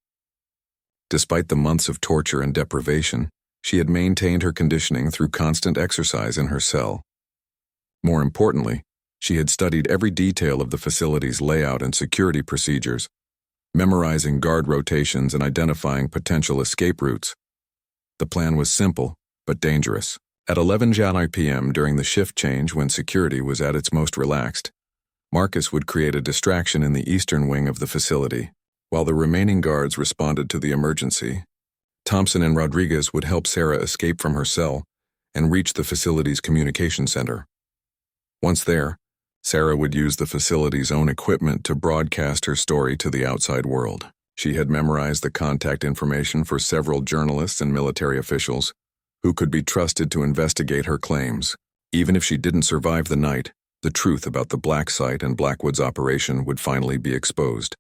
Despite the months of torture and deprivation, she had maintained her conditioning through constant exercise in her cell. More importantly, she had studied every detail of the facility's layout and security procedures, memorizing guard rotations and identifying potential escape routes. The plan was simple, but dangerous. At 11 p.m. during the shift change when security was at its most relaxed, Marcus would create a distraction in the eastern wing of the facility. While the remaining guards responded to the emergency, Thompson and Rodriguez would help Sarah escape from her cell and reach the facility's communication center. Once there, Sarah would use the facility's own equipment to broadcast her story to the outside world. She had memorized the contact information for several journalists and military officials who could be trusted to investigate her claims. Even if she didn't survive the night, the truth about the blacksite and Blackwood's operation would finally be exposed.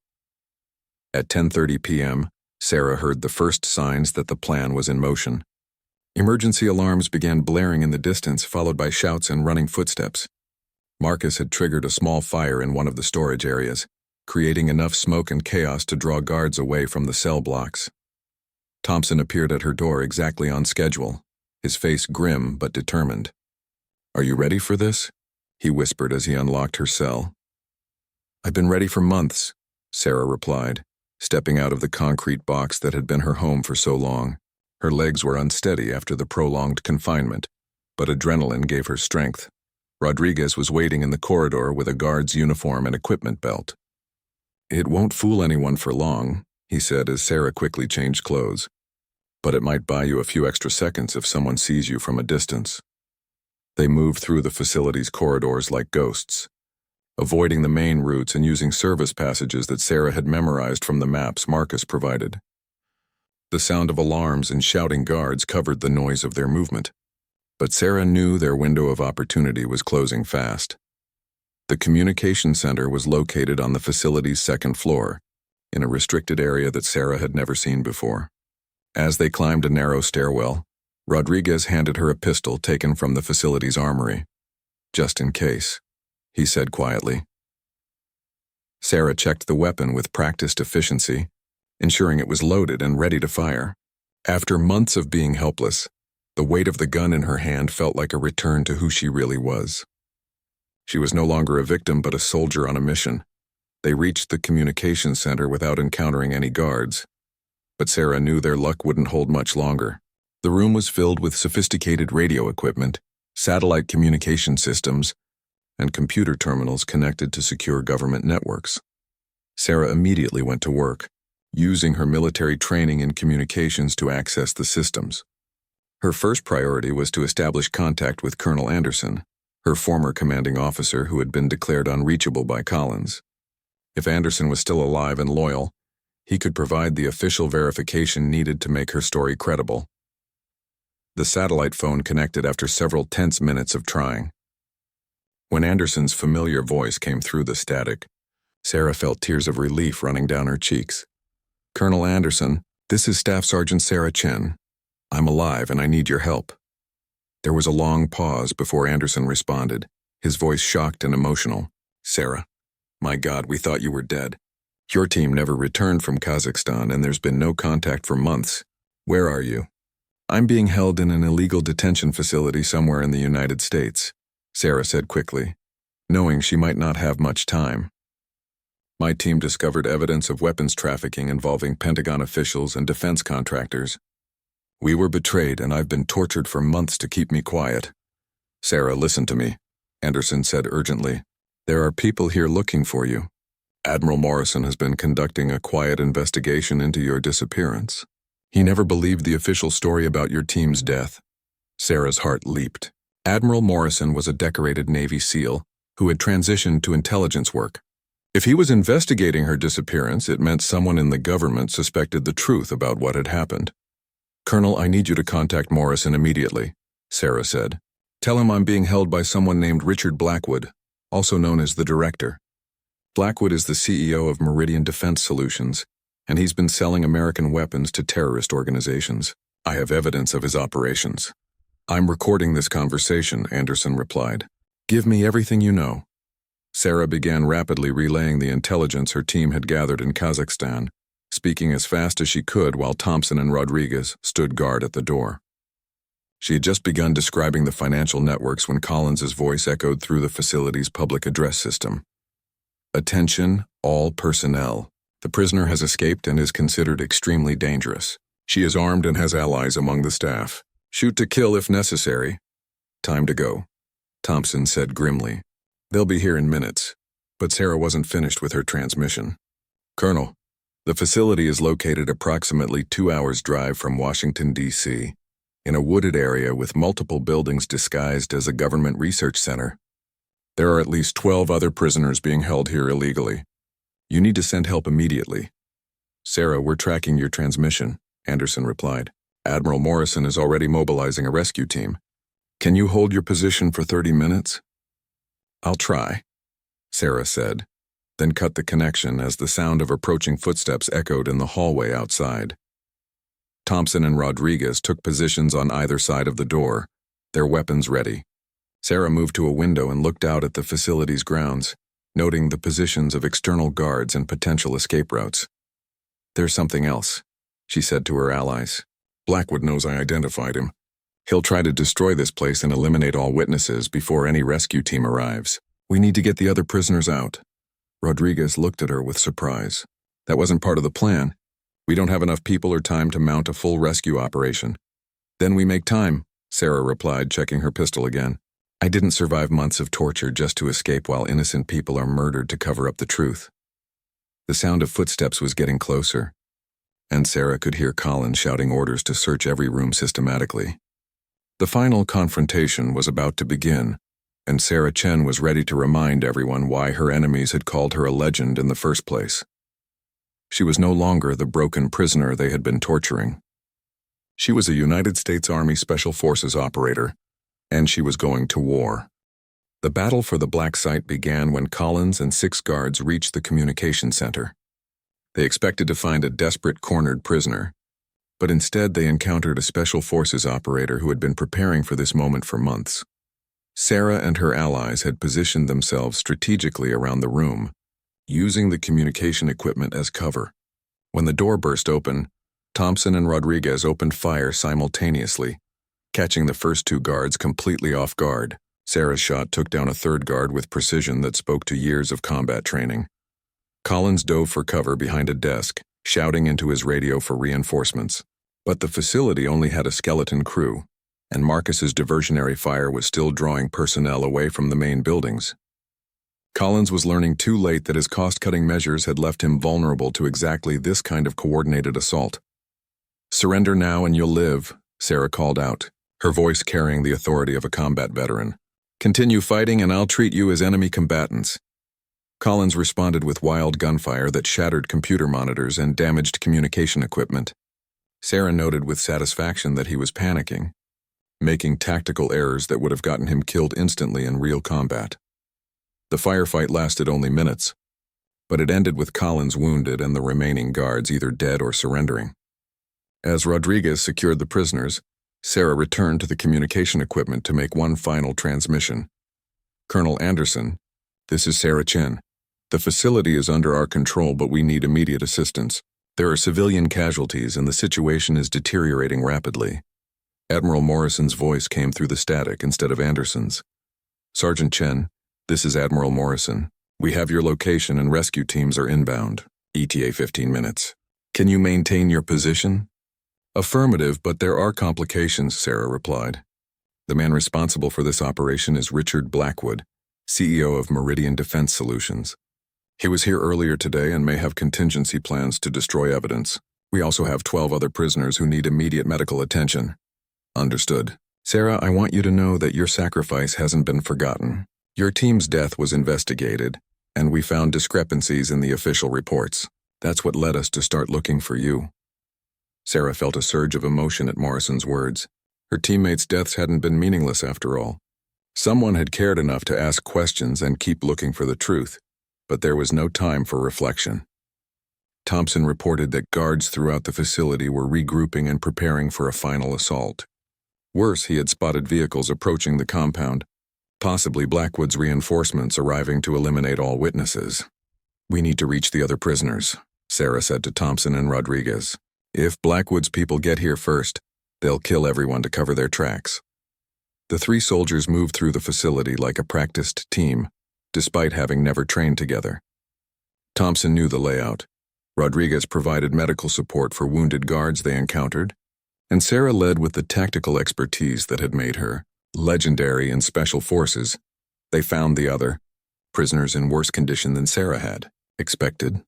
At 10:30 p.m., Sarah heard the first signs that the plan was in motion. Emergency alarms began blaring in the distance, followed by shouts and running footsteps. Marcus had triggered a small fire in one of the storage areas, creating enough smoke and chaos to draw guards away from the cell blocks. Thompson appeared at her door exactly on schedule, his face grim but determined. "Are you ready for this?" he whispered as he unlocked her cell. "I've been ready for months," Sarah replied, stepping out of the concrete box that had been her home for so long. Her legs were unsteady after the prolonged confinement, but adrenaline gave her strength. Rodriguez was waiting in the corridor with a guard's uniform and equipment belt. "It won't fool anyone for long," he said as Sarah quickly changed clothes. "But it might buy you a few extra seconds if someone sees you from a distance." They moved through the facility's corridors like ghosts, avoiding the main routes and using service passages that Sarah had memorized from the maps Marcus provided. The sound of alarms and shouting guards covered the noise of their movement, but Sarah knew their window of opportunity was closing fast. The communication center was located on the facility's second floor, in a restricted area that Sarah had never seen before. As they climbed a narrow stairwell, Rodriguez handed her a pistol taken from the facility's armory. "Just in case," he said quietly. Sarah checked the weapon with practiced efficiency, ensuring it was loaded and ready to fire. After months of being helpless, the weight of the gun in her hand felt like a return to who she really was. She was no longer a victim but a soldier on a mission. They reached the communication center without encountering any guards, but Sarah knew their luck wouldn't hold much longer. The room was filled with sophisticated radio equipment, satellite communication systems, and computer terminals connected to secure government networks. Sarah immediately went to work, using her military training in communications to access the systems. Her first priority was to establish contact with Colonel Anderson, her former commanding officer who had been declared unreachable by Collins. If Anderson was still alive and loyal, he could provide the official verification needed to make her story credible. The satellite phone connected after several tense minutes of trying. When Anderson's familiar voice came through the static, Sarah felt tears of relief running down her cheeks. "Colonel Anderson, this is Staff Sergeant Sarah Chen. I'm alive and I need your help." There was a long pause before Anderson responded, his voice shocked and emotional. "Sarah, my God, we thought you were dead. Your team never returned from Kazakhstan and there's been no contact for months. Where are you?" "I'm being held in an illegal detention facility somewhere in the United States," Sarah said quickly, knowing she might not have much time. "My team discovered evidence of weapons trafficking involving Pentagon officials and defense contractors. We were betrayed and I've been tortured for months to keep me quiet." "Sarah, listen to me," Anderson said urgently. "There are people here looking for you. Admiral Morrison has been conducting a quiet investigation into your disappearance. He never believed the official story about your team's death." Sarah's heart leaped. Admiral Morrison was a decorated Navy SEAL who had transitioned to intelligence work. If he was investigating her disappearance, it meant someone in the government suspected the truth about what had happened. "Colonel, I need you to contact Morrison immediately," Sarah said. "Tell him I'm being held by someone named Richard Blackwood, also known as the Director. Blackwood is the CEO of Meridian Defense Solutions, and he's been selling American weapons to terrorist organizations. I have evidence of his operations." "I'm recording this conversation," Anderson replied. "Give me everything you know." Sarah began rapidly relaying the intelligence her team had gathered in Kazakhstan, speaking as fast as she could while Thompson and Rodriguez stood guard at the door. She had just begun describing the financial networks when Collins's voice echoed through the facility's public address system. "Attention, all personnel. The prisoner has escaped and is considered extremely dangerous. She is armed and has allies among the staff. Shoot to kill if necessary. Time to go," Thompson said grimly. "They'll be here in minutes." But Sarah wasn't finished with her transmission. "Colonel, the facility is located approximately 2 hours' drive from Washington, D.C., in a wooded area with multiple buildings disguised as a government research center. There are at least 12 other prisoners being held here illegally. You need to send help immediately." "Sarah, we're tracking your transmission," Anderson replied. "Admiral Morrison is already mobilizing a rescue team. Can you hold your position for 30 minutes? "I'll try," Sarah said, then cut the connection as the sound of approaching footsteps echoed in the hallway outside. Thompson and Rodriguez took positions on either side of the door, their weapons ready. Sarah moved to a window and looked out at the facility's grounds, noting the positions of external guards and potential escape routes. "There's something else," she said to her allies. "Blackwood knows I identified him. He'll try to destroy this place and eliminate all witnesses before any rescue team arrives. We need to get the other prisoners out." Rodriguez looked at her with surprise. "That wasn't part of the plan. We don't have enough people or time to mount a full rescue operation." "Then we make time," Sarah replied, checking her pistol again. "I didn't survive months of torture just to escape while innocent people are murdered to cover up the truth." The sound of footsteps was getting closer, and Sarah could hear Collins shouting orders to search every room systematically. The final confrontation was about to begin, and Sarah Chen was ready to remind everyone why her enemies had called her a legend in the first place. She was no longer the broken prisoner they had been torturing. She was a United States Army Special Forces operator, and she was going to war. The battle for the blacksite began when Collins and 6 guards reached the communication center. They expected to find a desperate, cornered prisoner, but instead they encountered a Special Forces operator who had been preparing for this moment for months. Sarah and her allies had positioned themselves strategically around the room, using the communication equipment as cover. When the door burst open, Thompson and Rodriguez opened fire simultaneously, catching the first 2 guards completely off guard. Sarah's shot took down a 3rd guard with precision that spoke to years of combat training. Collins dove for cover behind a desk, shouting into his radio for reinforcements. But the facility only had a skeleton crew, and Marcus's diversionary fire was still drawing personnel away from the main buildings. Collins was learning too late that his cost-cutting measures had left him vulnerable to exactly this kind of coordinated assault. "Surrender now and you'll live," Sarah called out, her voice carrying the authority of a combat veteran. "Continue fighting and I'll treat you as enemy combatants." Collins responded with wild gunfire that shattered computer monitors and damaged communication equipment. Sarah noted with satisfaction that he was panicking, making tactical errors that would have gotten him killed instantly in real combat. The firefight lasted only minutes, but it ended with Collins wounded and the remaining guards either dead or surrendering. As Rodriguez secured the prisoners, Sarah returned to the communication equipment to make one final transmission. "Colonel Anderson, this is Sarah Chen. The facility is under our control, but we need immediate assistance. There are civilian casualties and the situation is deteriorating rapidly." Admiral Morrison's voice came through the static instead of Anderson's. "Sergeant Chen, this is Admiral Morrison. We have your location and rescue teams are inbound. ETA 15 minutes. Can you maintain your position?" "Affirmative, but there are complications," Sarah replied. "The man responsible for this operation is Richard Blackwood, CEO of Meridian Defense Solutions. He was here earlier today and may have contingency plans to destroy evidence. We also have 12 other prisoners who need immediate medical attention." "Understood. Sarah, I want you to know that your sacrifice hasn't been forgotten. Your team's death was investigated, and we found discrepancies in the official reports. That's what led us to start looking for you." Sarah felt a surge of emotion at Morrison's words. Her teammates' deaths hadn't been meaningless after all. Someone had cared enough to ask questions and keep looking for the truth, but there was no time for reflection. Thompson reported that guards throughout the facility were regrouping and preparing for a final assault. Worse, he had spotted vehicles approaching the compound, possibly Blackwood's reinforcements arriving to eliminate all witnesses. "We need to reach the other prisoners," Sarah said to Thompson and Rodriguez. "If Blackwood's people get here first, they'll kill everyone to cover their tracks." The 3 soldiers moved through the facility like a practiced team, despite having never trained together. Thompson knew the layout. Rodriguez provided medical support for wounded guards they encountered, and Sarah led with the tactical expertise that had made her legendary in Special Forces. They found the other, prisoners in worse condition than Sarah had expected.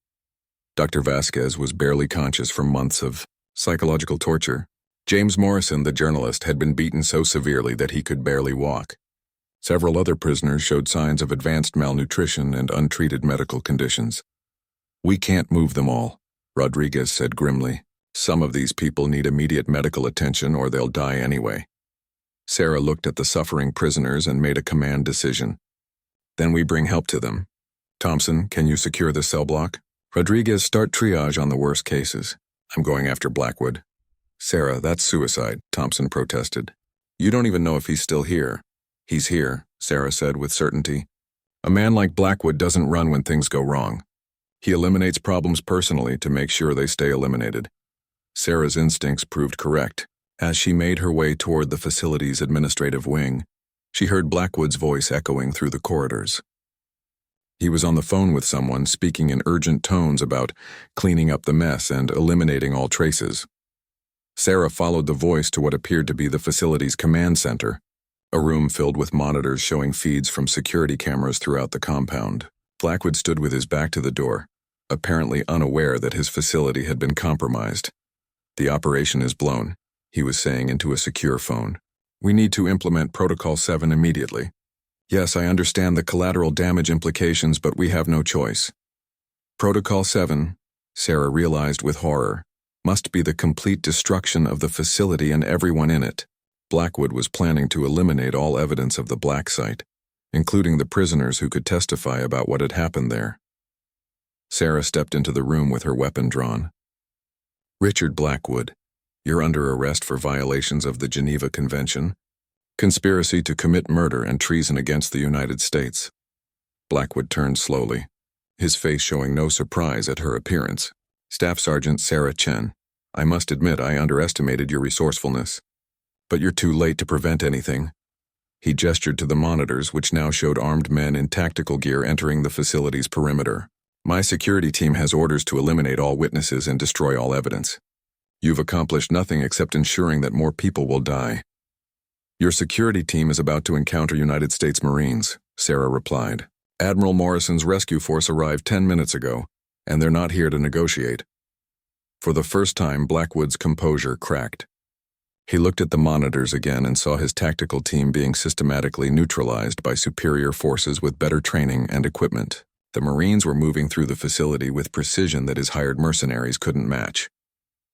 Dr. Vasquez was barely conscious from months of psychological torture. James Morrison, the journalist, had been beaten so severely that he could barely walk. Several other prisoners showed signs of advanced malnutrition and untreated medical conditions. "We can't move them all," Rodriguez said grimly. "Some of these people need immediate medical attention or they'll die anyway." Sarah looked at the suffering prisoners and made a command decision. "Then we bring help to them. Thompson, can you secure the cell block? Rodriguez, start triage on the worst cases. I'm going after Blackwood." "Sarah, that's suicide," Thompson protested. "You don't even know if he's still here." "He's here," Sarah said with certainty. "A man like Blackwood doesn't run when things go wrong. He eliminates problems personally to make sure they stay eliminated." Sarah's instincts proved correct. As she made her way toward the facility's administrative wing, she heard Blackwood's voice echoing through the corridors. He was on the phone with someone, speaking in urgent tones about cleaning up the mess and eliminating all traces. Sarah followed the voice to what appeared to be the facility's command center, a room filled with monitors showing feeds from security cameras throughout the compound. Blackwood stood with his back to the door, apparently unaware that his facility had been compromised. "The operation is blown," he was saying into a secure phone. "We need to implement Protocol 7 immediately. Yes, I understand the collateral damage implications, but we have no choice." Protocol 7, Sarah realized with horror, must be the complete destruction of the facility and everyone in it. Blackwood was planning to eliminate all evidence of the blacksite, including the prisoners who could testify about what had happened there. Sarah stepped into the room with her weapon drawn. "Richard Blackwood, you're under arrest for violations of the Geneva Convention, conspiracy to commit murder and treason against the United States." Blackwood turned slowly, his face showing no surprise at her appearance. "Staff Sergeant Sarah Chen, I must admit I underestimated your resourcefulness. But you're too late to prevent anything." He gestured to the monitors, which now showed armed men in tactical gear entering the facility's perimeter. "My security team has orders to eliminate all witnesses and destroy all evidence. You've accomplished nothing except ensuring that more people will die." "Your security team is about to encounter United States Marines," Sarah replied. "Admiral Morrison's rescue force arrived 10 minutes ago, and they're not here to negotiate." For the first time, Blackwood's composure cracked. He looked at the monitors again and saw his tactical team being systematically neutralized by superior forces with better training and equipment. The Marines were moving through the facility with precision that his hired mercenaries couldn't match.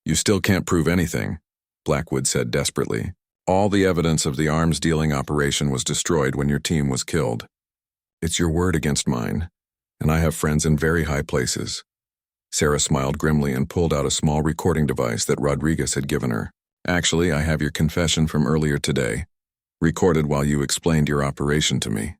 "You still can't prove anything," Blackwood said desperately. "All the evidence of the arms-dealing operation was destroyed when your team was killed. It's your word against mine, and I have friends in very high places." Sarah smiled grimly and pulled out a small recording device that Rodriguez had given her. "Actually, I have your confession from earlier today, recorded while you explained your operation to me.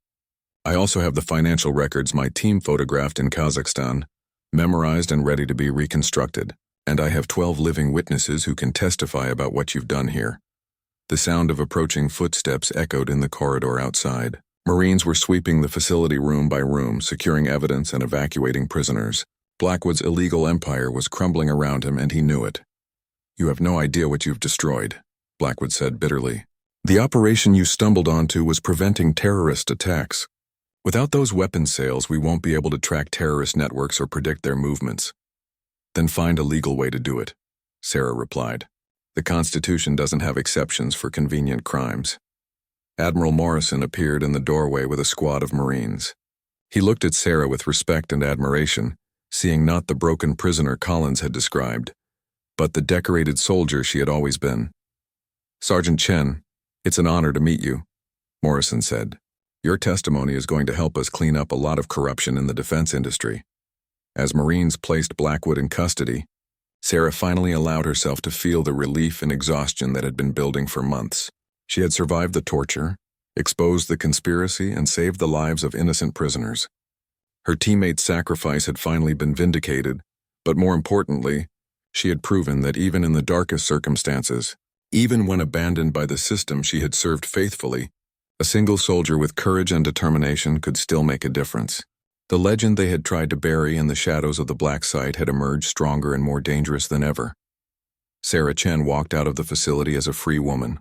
I also have the financial records my team photographed in Kazakhstan, memorized and ready to be reconstructed, and I have 12 living witnesses who can testify about what you've done here." The sound of approaching footsteps echoed in the corridor outside. Marines were sweeping the facility room by room, securing evidence and evacuating prisoners. Blackwood's illegal empire was crumbling around him, and he knew it. "You have no idea what you've destroyed," Blackwood said bitterly. "The operation you stumbled onto was preventing terrorist attacks. Without those weapons sales, we won't be able to track terrorist networks or predict their movements." "Then find a legal way to do it," Sarah replied. "The Constitution doesn't have exceptions for convenient crimes." Admiral Morrison appeared in the doorway with a squad of Marines. He looked at Sarah with respect and admiration, seeing not the broken prisoner Collins had described, but the decorated soldier she had always been. "Sergeant Chen, it's an honor to meet you," Morrison said. "Your testimony is going to help us clean up a lot of corruption in the defense industry." As Marines placed Blackwood in custody, Sarah finally allowed herself to feel the relief and exhaustion that had been building for months. She had survived the torture, exposed the conspiracy, and saved the lives of innocent prisoners. Her teammates' sacrifice had finally been vindicated, but more importantly, she had proven that even in the darkest circumstances, even when abandoned by the system she had served faithfully, a single soldier with courage and determination could still make a difference. The legend they had tried to bury in the shadows of the blacksite had emerged stronger and more dangerous than ever. Sarah Chen walked out of the facility as a free woman,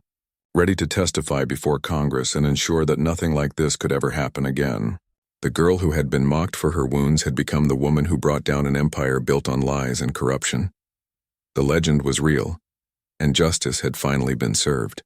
ready to testify before Congress and ensure that nothing like this could ever happen again. The girl who had been mocked for her wounds had become the woman who brought down an empire built on lies and corruption. The legend was real, and justice had finally been served.